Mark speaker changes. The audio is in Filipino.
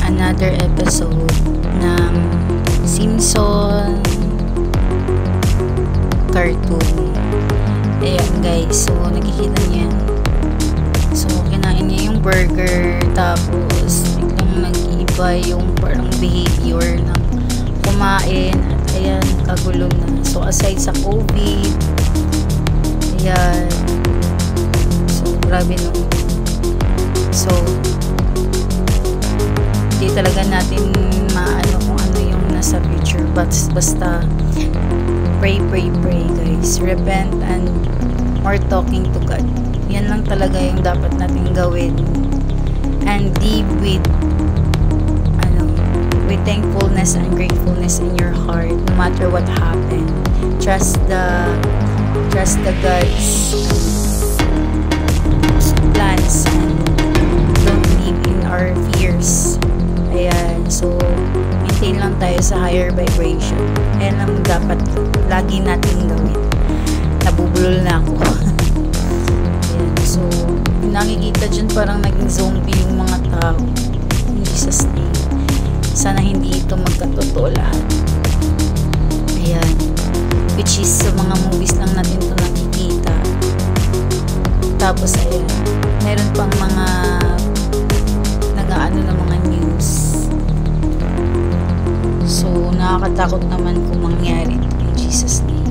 Speaker 1: another episode ng Simpson cartoon. Ayan guys, so nakikita niyo yan. So kinain niya yung burger, tapos biglang nag-iba yung parang behavior ng kumain, at ayan, kagulo na. So aside sa COVID, ayan, so grabe no. So hindi talaga natin maano kung ano yung nasa future, but basta pray guys, repent and more talking to God. Yan lang talaga yung dapat natin gawin, and live with with thankfulness and gratefulness in your heart, no matter what happened. Trust the God's plans and don't live in our fears. Ayan, so maintain lang tayo sa higher vibration. Ayan lang dapat lagi natin gawin. Nabubulol na ako. Ayan, so nakikita dyan parang naging zombie yung mga tao. In Jesus' name, sana hindi ito magkatotoo lahat. Ayan, which is sa mga movies lang natin ito nakikita. Tapos ayan, meron pang mga nag-aano ng mga news. So nakakatakot naman kung mangyari ito in Jesus' name.